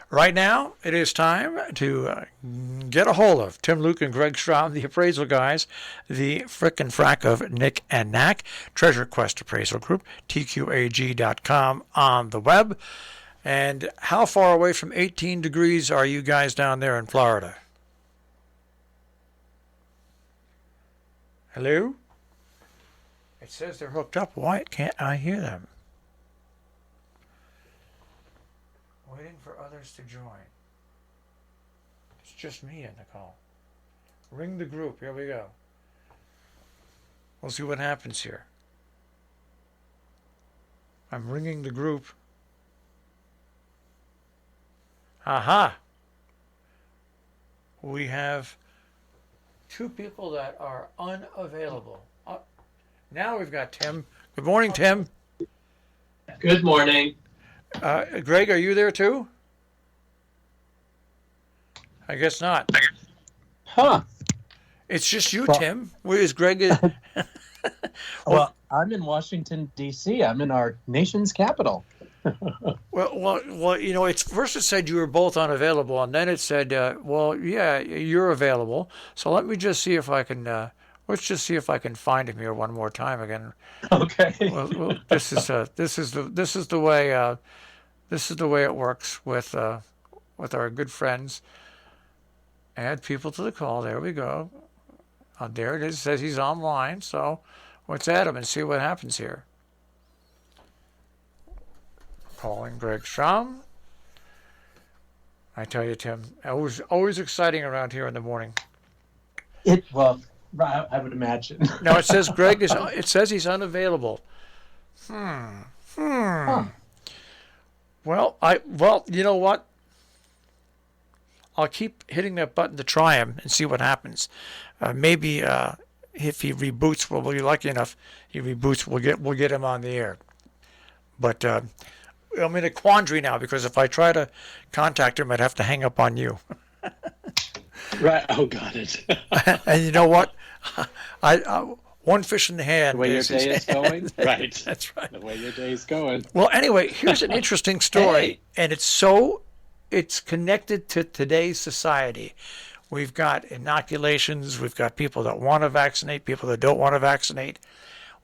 Right now, it is time to get a hold of Tim, Luke, and Greg Strahm, the appraisal guys, the frickin' frack of Nick and Knack, Treasure Quest Appraisal Group, TQAG.com on the web. And how far away from 18 degrees are you guys down there in Florida? Hello? It says they're hooked up. Why can't I hear them? Waiting for others to join. It's just me in the call. Ring the group. Here we go. We'll see what happens here. I'm ringing the group. Aha! We have two people that are unavailable. Now we've got Tim. Good morning, Tim. Good morning. Greg, are you there too? I guess not. Huh. It's just you, Tim. Where is Greg? Well, I'm in Washington, D.C. I'm in our nation's capital. Well, you know, it's first it said you were both unavailable, and then it said, well, yeah, you're available. So let me just see if I can. Let's just see if I can find him here one more time again. Okay. Well, this is the way it works with our good friends. Add people to the call. There we go. There it is. It says he's online. So let's add him and see what happens here. Calling Greg Strahm. I tell you, Tim, always exciting around here in the morning. Well, I would imagine. No, it says Greg is. It says he's unavailable. Huh. Well, you know what? I'll keep hitting that button to try him and see what happens. Maybe if he reboots, we'll be lucky enough. He reboots, we'll get him on the air. But I'm in a quandary now because if I try to contact him, I'd have to hang up on you. Right. Oh, got it. And you know what? I one fish in the hand. The way your day is going? Right. That's right. The way your day is going. Well, anyway, here's an interesting story, and it's connected to today's society. We've got inoculations. We've got people that want to vaccinate, people that don't want to vaccinate.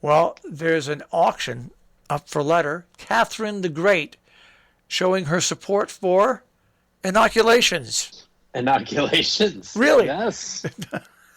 Well, there's an auction up for letter, Catherine the Great, showing her support for inoculations. Inoculations. Really? Yes.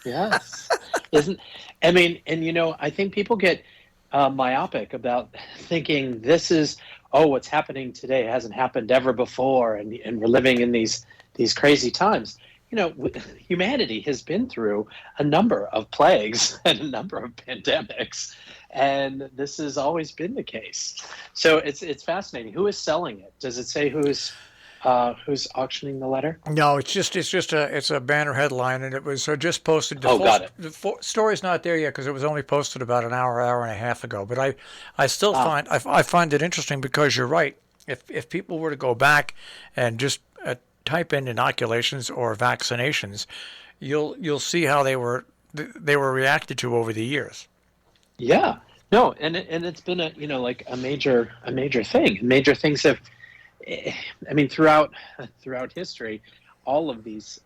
Yes. I think people get myopic about thinking this is, what's happening today hasn't happened ever before, and we're living in these crazy times. You know, humanity has been through a number of plagues and a number of pandemics, and this has always been the case. So it's fascinating. Who is selling it? Does it say who's auctioning the letter? No, it's a banner headline, and it was just posted. Got it. The story's not there yet because it was only posted about an hour and a half ago. But I still find it interesting because you're right. If people were to go back and just type in inoculations or vaccinations, you'll see how they were reacted to over the years. Yeah. No, and it's been a major thing. Major things have. I mean, throughout history, all of these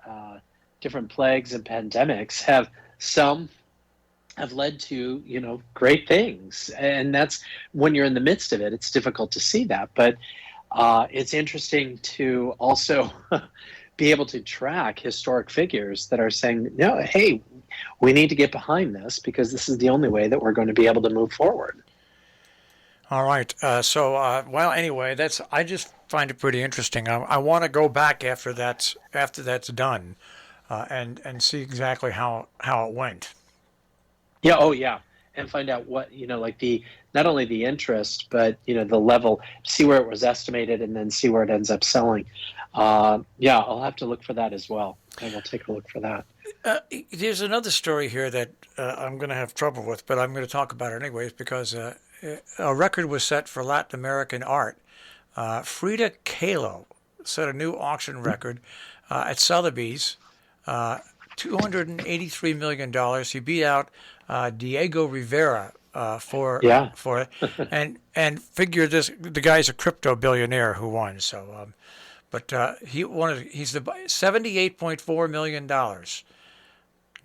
different plagues and pandemics have led to great things, and that's when you're in the midst of it. It's difficult to see that, but it's interesting to also be able to track historic figures that are saying, no, hey, we need to get behind this because this is the only way that we're going to be able to move forward. All right. Anyway, I just find it pretty interesting. I want to go back after that's done, and see exactly how it went. Yeah. Oh, yeah. And find out what not only the interest, but the level. See where it was estimated, and then see where it ends up selling. I'll have to look for that as well. I will take a look for that. There's another story here that I'm going to have trouble with, but I'm going to talk about it anyways because a record was set for Latin American art. Frida Kahlo set a new auction record at Sotheby's, $283 million. He beat out Diego Rivera for it, and figure this, the guy's a crypto billionaire who won. So, But he's the $78.4 million.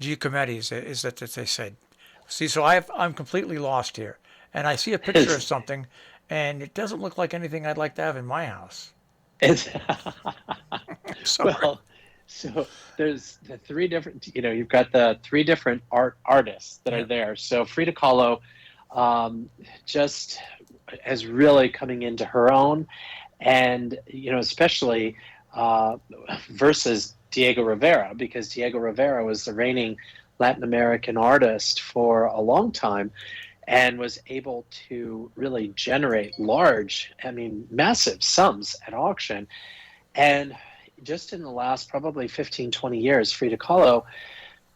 Giacometti is that they said. See, so I'm completely lost here, and I see a picture of something, and it doesn't look like anything I'd like to have in my house. It's Sorry. well, so there's the three different, you've got the three different artists that are Yeah. there. So Frida Kahlo just is really coming into her own, and especially versus Diego Rivera, because Diego Rivera was the reigning Latin American artist for a long time and was able to really generate large, massive sums at auction. And just in the last probably 15, 20 years, Frida Kahlo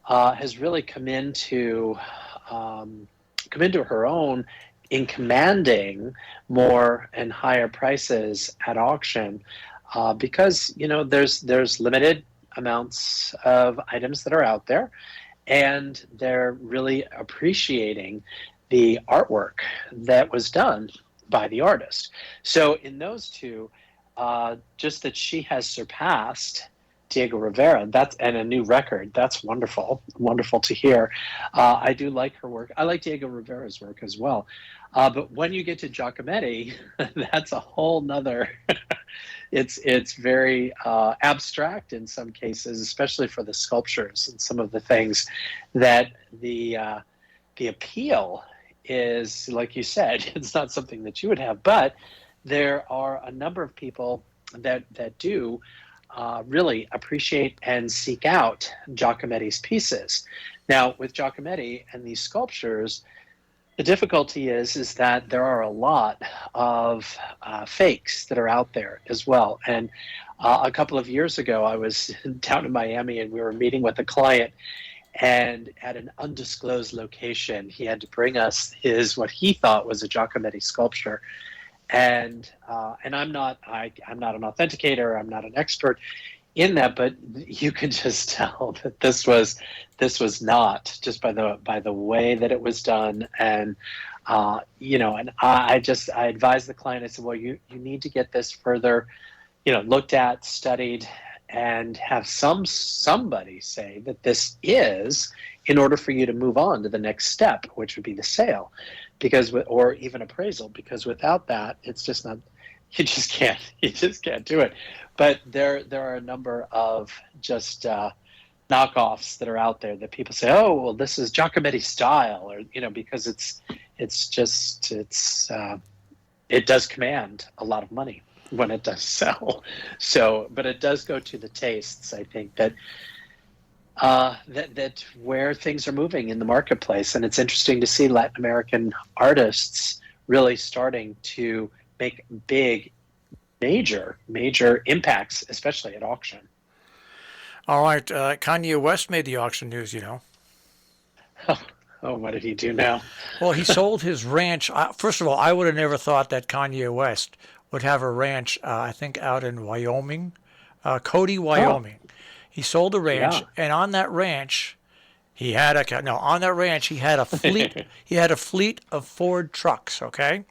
has really come into her own in commanding more and higher prices at auction, because there's limited amounts of items that are out there, and they're really appreciating the artwork that was done by the artist. So in those two, just that she has surpassed Diego Rivera, and a new record. That's wonderful to hear. I do like her work. I like Diego Rivera's work as well. But when you get to Giacometti, that's a whole nother. It's very abstract in some cases, especially for the sculptures and some of the things that the appeal is, like you said, it's not something that you would have, but there are a number of people that do really appreciate and seek out Giacometti's pieces. Now, with Giacometti and these sculptures, the difficulty is that there are a lot of fakes that are out there as well. And a couple of years ago, I was down in Miami and we were meeting with a client, and at an undisclosed location, he had to bring us what he thought was a Giacometti sculpture. And I'm not an authenticator, I'm not an expert in that, but you could just tell that this was not, just by the way that it was done. And and I advised the client. I said, well, you need to get this further, looked at, studied, and have somebody say that this is, in order for you to move on to the next step, which would be the sale, or even appraisal, because without that, it's just not. You just can't do it. But there are a number of just knockoffs that are out there that people say, oh, well, this is Giacometti style, or because it does command a lot of money when it does sell. So, but it does go to the tastes. I think that where things are moving in the marketplace, and it's interesting to see Latin American artists really starting to make big, major impacts, especially at auction. All right, Kanye West made the auction news, Oh, what did he do now? Well, he sold his ranch. First of all, I would have never thought that Kanye West would have a ranch, I think, out in Wyoming, Cody, Wyoming. He sold a ranch, Yeah. and on that ranch, he had a fleet. He had a fleet of Ford trucks. Okay,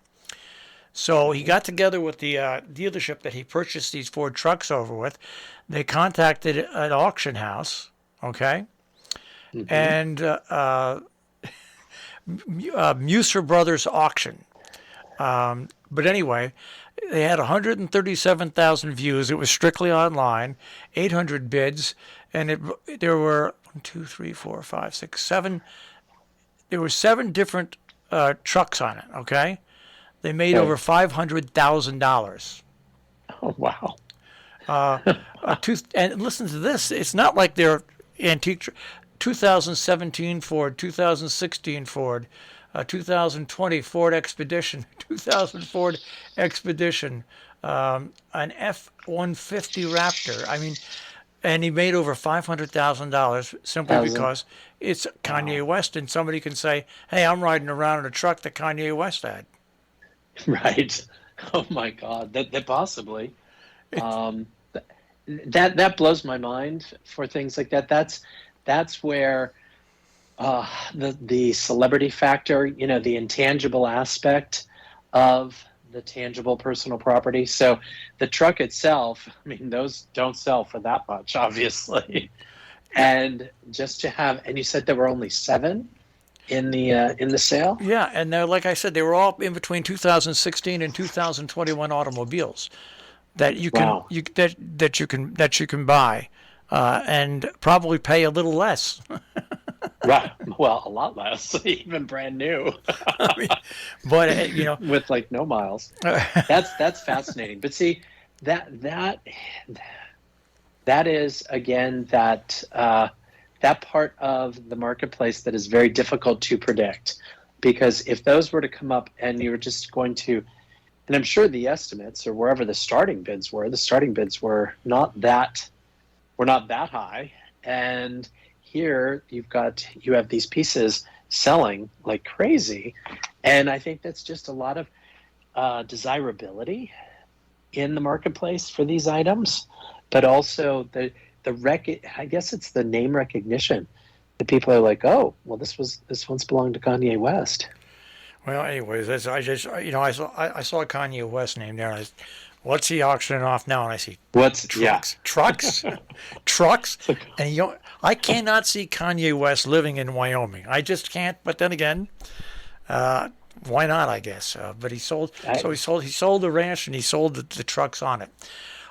so he got together with the dealership that he purchased these Ford trucks over with. They contacted an auction house. Okay, and Muser Brothers Auction. But anyway, they had 137,000 views. It was strictly online, 800 bids, and there were 1, 2, 3, 4, 5, 6, 7. There were 7 different trucks on it. Okay, they made over $500,000. Oh, wow. And listen to this. It's not like they're antique. 2017 Ford, 2016 Ford, 2020 Ford Expedition, 2000 Ford Expedition, an F-150 Raptor. I mean, and he made over $500,000 simply because it's Kanye West, and somebody can say, "Hey, I'm riding around in a truck that Kanye West had." Right. Oh my God. That possibly. That blows my mind for things like that. That's where the celebrity factor, the intangible aspect of the tangible personal property. So the truck itself, I mean, those don't sell for that much, obviously. And just to have, and you said there were only 7 in the sale. Yeah, and they're, like I said, they were all in between 2016 and 2021 automobiles that you can Wow. that you can buy, and probably pay a little less. Right. Well, a lot less, even brand new, I mean, but with like no miles. That's fascinating. But see, that that is again that part of the marketplace that is very difficult to predict, because if those were to come up and you were just going to, and I'm sure the estimates or wherever the starting bids were not that high, and here you have these pieces selling like crazy, and I think that's just a lot of desirability in the marketplace for these items, but also I guess it's the name recognition. The people are like, oh, well, this once belonged to Kanye West. well, anyways, I saw Kanye West name there. And what's he auctioning off now? And I see trucks, trucks, and I cannot see Kanye West living in Wyoming. I just can't. But then again, why not? I guess. But he sold the ranch and he sold the trucks on it.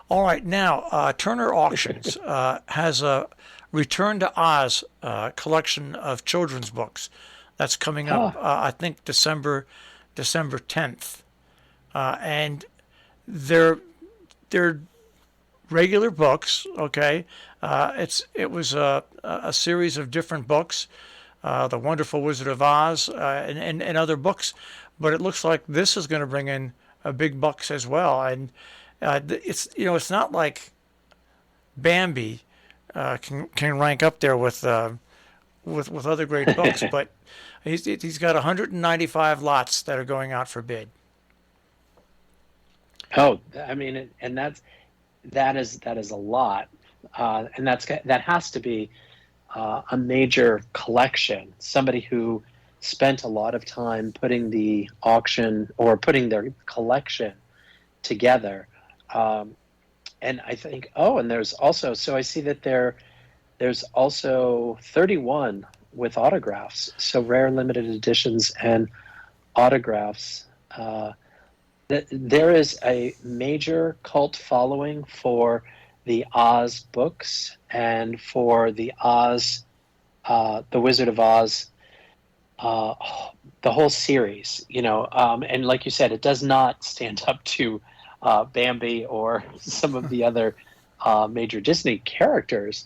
All right, now Turner Auctions has a Return to Oz collection of children's books that's coming up. I think December 10th, and they're regular books. Okay, it was a series of different books, The Wonderful Wizard of Oz, and other books, but it looks like this is going to bring in big bucks as well. And it's not like Bambi can rank up there with other great books, but he's got 195 lots that are going out for bid. Oh, I mean, and that is a lot, and that has to be a major collection. Somebody who spent a lot of time putting the auction or putting their collection together. And I think, and there's also, so I see that there's also 31 with autographs, so rare limited editions and autographs. There is a major cult following for the Oz books and for the Oz, the Wizard of Oz, the whole series, and like you said, it does not stand up to Bambi or some of the other major Disney characters.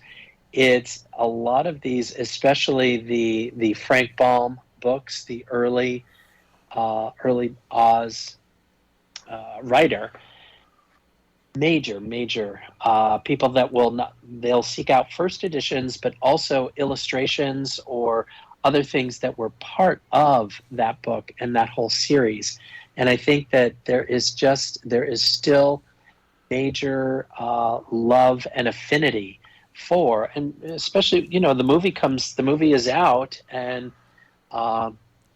It's a lot of these, especially the Frank Baum books, the early Oz writer. Major people that they'll seek out first editions, but also illustrations or other things that were part of that book and that whole series. And I think that there is still major love and affinity for, and especially, the movie is out, and or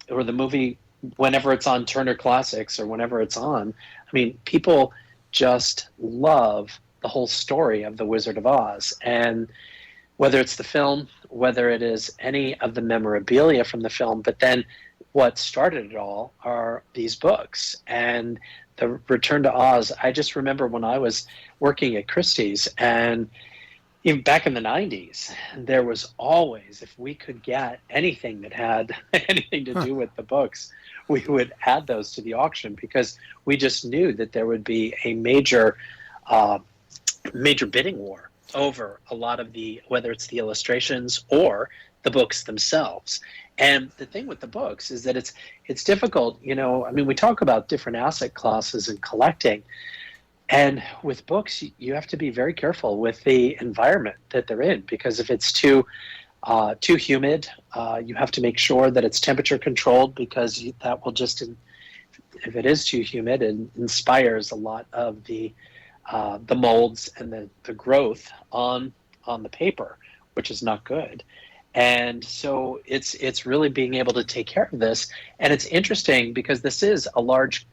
the movie, whenever it's on Turner Classics or whenever it's on, I mean, people just love the whole story of the Wizard of Oz. And whether it's the film, whether it is any of the memorabilia from the film, but then what started it all are these books. And the Return to Oz, I just remember when I was working at Christie's, and even back in the 90s, there was always, if we could get anything that had anything to do with the books, we would add those to the auction, because we just knew that there would be a major bidding war over a lot of whether it's the illustrations or the books themselves. And the thing with the books is that it's difficult. I mean, we talk about different asset classes and collecting, and with books, you have to be very careful with the environment that they're in, because if it's too humid, you have to make sure that it's temperature controlled, because that will just, if it is too humid, it inspires a lot of the molds and the growth on the paper, which is not good. And so it's really being able to take care of this. And it's interesting because this is a large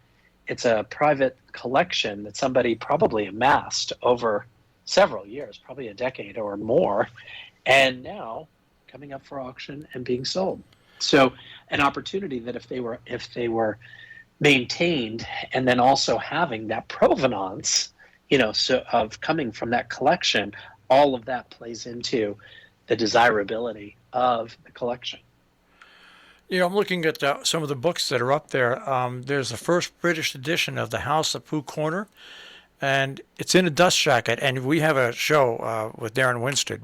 it's a private collection that somebody probably amassed over several years, probably a decade or more, and now coming up for auction and being sold. So an opportunity that if they were maintained and then also having that provenance, so of coming from that collection, all of that plays into the desirability of the collection. I'm looking at some of the books that are up there. There's the first British edition of The House of Pooh Corner, and it's in a dust jacket. And we have a show with Darren Winstead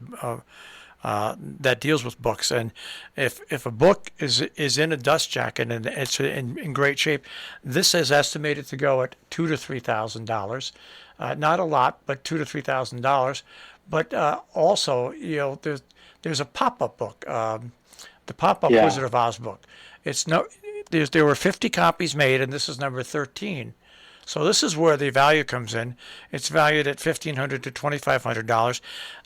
that deals with books. And if a book is in a dust jacket and it's in great shape, this is estimated to go at $2,000 to $3,000. Not a lot, but $2,000 to $3,000. But also, there's a pop-up book. The Pop-Up Yeah. Wizard of Oz book. There were 50 copies made, and this is number 13. So this is where the value comes in. It's valued at $1,500 to $2,500.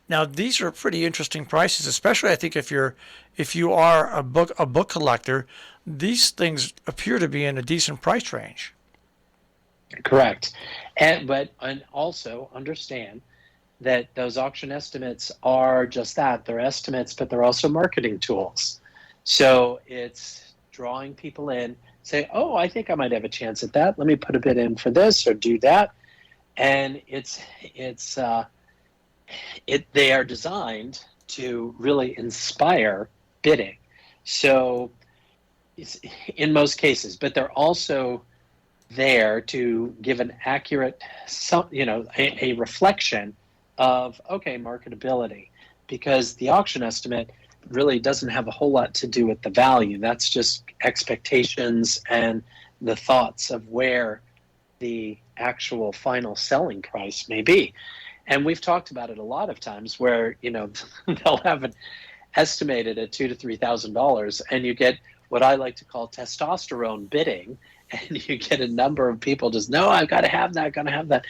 Now these are pretty interesting prices, especially I think if you are a book collector. These things appear to be in a decent price range. Correct. And also understand that those auction estimates are just that. They're estimates, but they're also marketing tools. So it's drawing people in, say, oh, I think I might have a chance at that. Let me put a bid in for this or do that. And they are designed to really inspire bidding. So it's in most cases, but they're also there to give an accurate, a reflection of, okay, marketability, because the auction estimate really doesn't have a whole lot to do with the value. That's just expectations and the thoughts of where the actual final selling price may be. And we've talked about it a lot of times where, they'll have it estimated at $2,000 to $3,000, and you get what I like to call testosterone bidding, and you get a number of people just, no, I've got to have that, got to have that.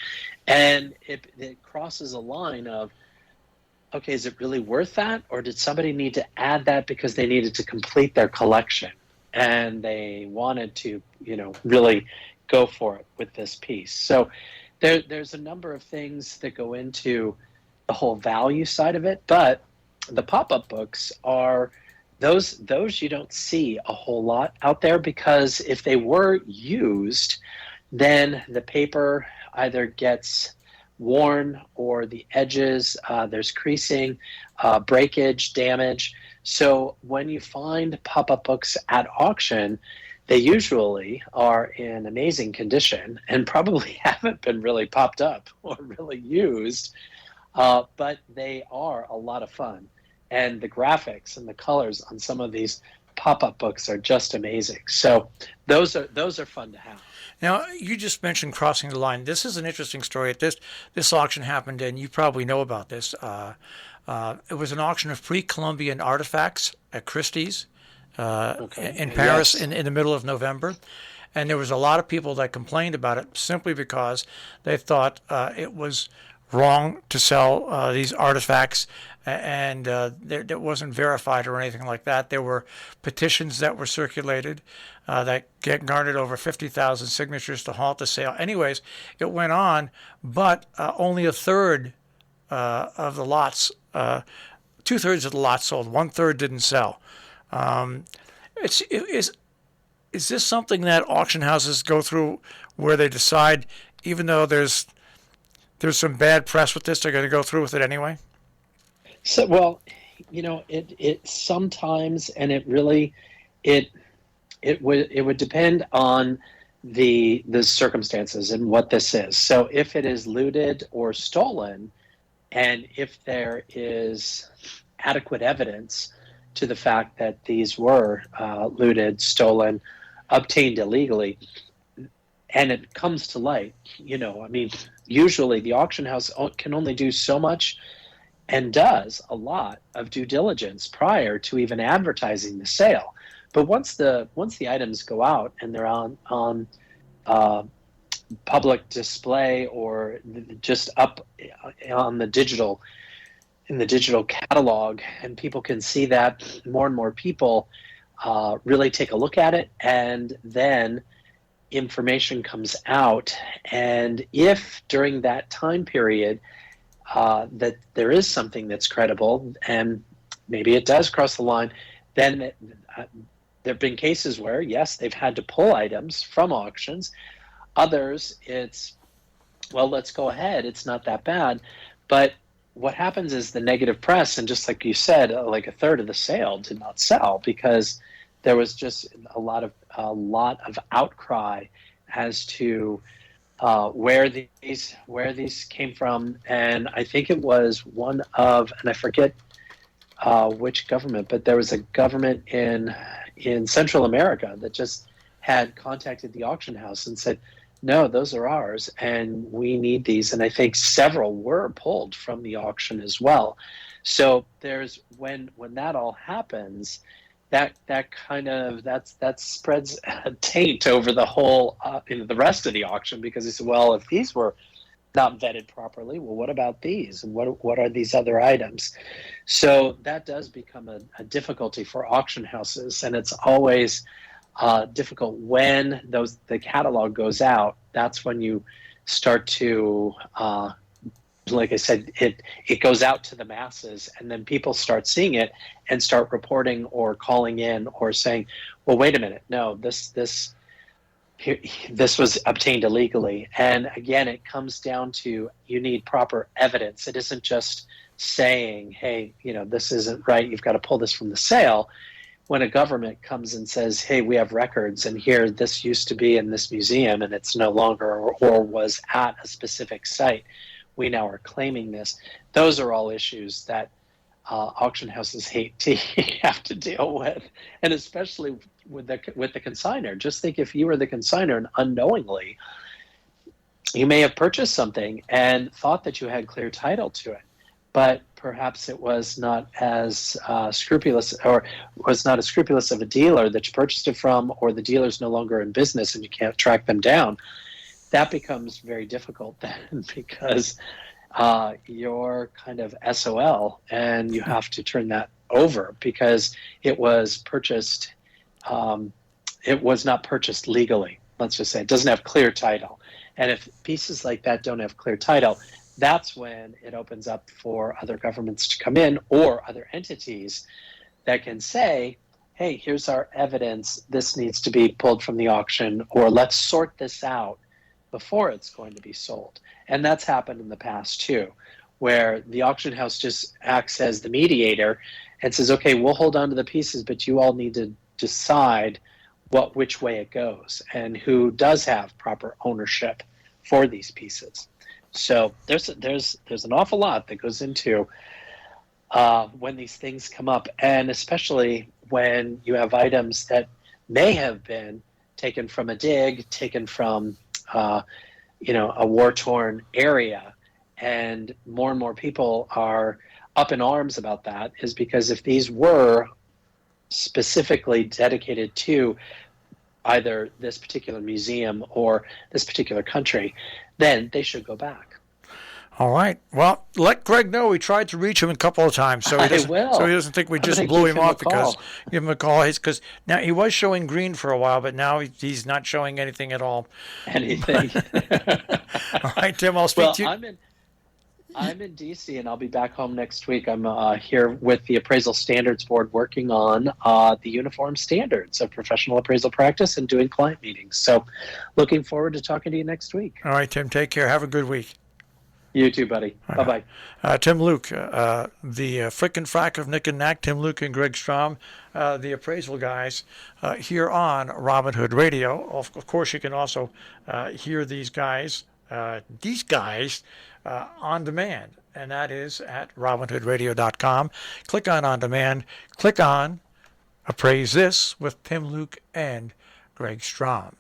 And it crosses a line of, okay, is it really worth that? Or did somebody need to add that because they needed to complete their collection and they wanted to, really go for it with this piece? So there's a number of things that go into the whole value side of it, but the pop-up books are those you don't see a whole lot out there, because if they were used, then the paper either gets worn or the edges, there's creasing, breakage, damage. So when you find pop-up books at auction, they usually are in amazing condition and probably haven't been really popped up or really used, but they are a lot of fun. And the graphics and the colors on some of these pop-up books are just amazing. So those are fun to have. Now, you just mentioned crossing the line. This is an interesting story. This auction happened, and you probably know about this. It was an auction of pre-Columbian artifacts at Christie's in Paris. Yes. in the middle of November. And there was a lot of people that complained about it simply because they thought it was wrong to sell these artifacts, and it wasn't verified or anything like that. There were petitions that were circulated that garnered over 50,000 signatures to halt the sale. Anyways, it went on, but only a third of the lots, 2/3 of the lots sold. 1/3 didn't sell. Is this something that auction houses go through, where they decide, even though there's some bad press with this, they're going to go through with it anyway? So, well, it sometimes, and it really, it would depend on the circumstances and what this is. So if it is looted or stolen, and if there is adequate evidence to the fact that these were looted, stolen, obtained illegally, and it comes to light, usually the auction house can only do so much, and does a lot of due diligence prior to even advertising the sale. But once the items go out and they're on public display or just up on the digital catalog, and people can see that, more and more people really take a look at it, and then information comes out, and if during that time period that there is something that's credible, and maybe it does cross the line, then there have been cases where, yes, they've had to pull items from auctions. Others, it's, well, let's go ahead. It's not that bad. But what happens is the negative press, and just like you said, like a third of the sale did not sell because there was just a lot of outcry as to where these came from. And I think it was one of, and I forget which government, but there was a government in Central America that just had contacted the auction house and said, no, those are ours and we need these. And I think several were pulled from the auction as well. So there's, when that all happens, that spreads a taint over the whole the rest of the auction, because they said, well, if these were not vetted properly, well, what about these, and what are these other items? So that does become a difficulty for auction houses, and it's always difficult when the catalog goes out. That's when you start to like I said, it goes out to the masses, and then people start seeing it and start reporting or calling in or saying, well, wait a minute, no, this was obtained illegally. And again, it comes down to, you need proper evidence. It isn't just saying, hey, this isn't right, you've got to pull this from the sale. When a government comes and says, hey, we have records, and here, this used to be in this museum and it's no longer, or was at a specific site, we now are claiming this. Those are all issues that auction houses hate to have to deal with, and especially with the consignor. Just think, if you were the consignor and unknowingly you may have purchased something and thought that you had clear title to it, but perhaps it was not as scrupulous, or was not as scrupulous of a dealer that you purchased it from, or the dealer's no longer in business and you can't track them down. That becomes very difficult then, because you're kind of SOL, and you have to turn that over because it was purchased. It was not purchased legally. Let's just say it doesn't have clear title. And if pieces like that don't have clear title, that's when it opens up for other governments to come in, or other entities that can say, hey, here's our evidence. This needs to be pulled from the auction, or let's sort this out before it's going to be sold. And that's happened in the past too, where the auction house just acts as the mediator and says, okay, we'll hold on to the pieces, but you all need to decide which way it goes and who does have proper ownership for these pieces. So there's an awful lot that goes into when these things come up, and especially when you have items that may have been taken from a dig, taken from a war-torn area, and more people are up in arms about that, is because if these were specifically dedicated to either this particular museum or this particular country, then they should go back. All right. Well, let Greg know we tried to reach him a couple of times, so he doesn't think we just blew him off. Because give him a call. Because now he was showing green for a while, but now he's not showing anything at all. Anything. All right, Tim. I'll speak to you. I'm in DC, and I'll be back home next week. I'm here with the Appraisal Standards Board, working on the uniform standards of professional appraisal practice and doing client meetings. So, looking forward to talking to you next week. All right, Tim. Take care. Have a good week. You too, buddy. Bye-bye. Tim Luke, the Frick and Frack of Nick and Knack, Tim Luke and Greg Strahm, the Appraisal Guys, here on Robin Hood Radio. Of course, you can also hear these guys on demand, and that is at robinhoodradio.com. Click on demand. Click on Appraise This with Tim Luke and Greg Strahm.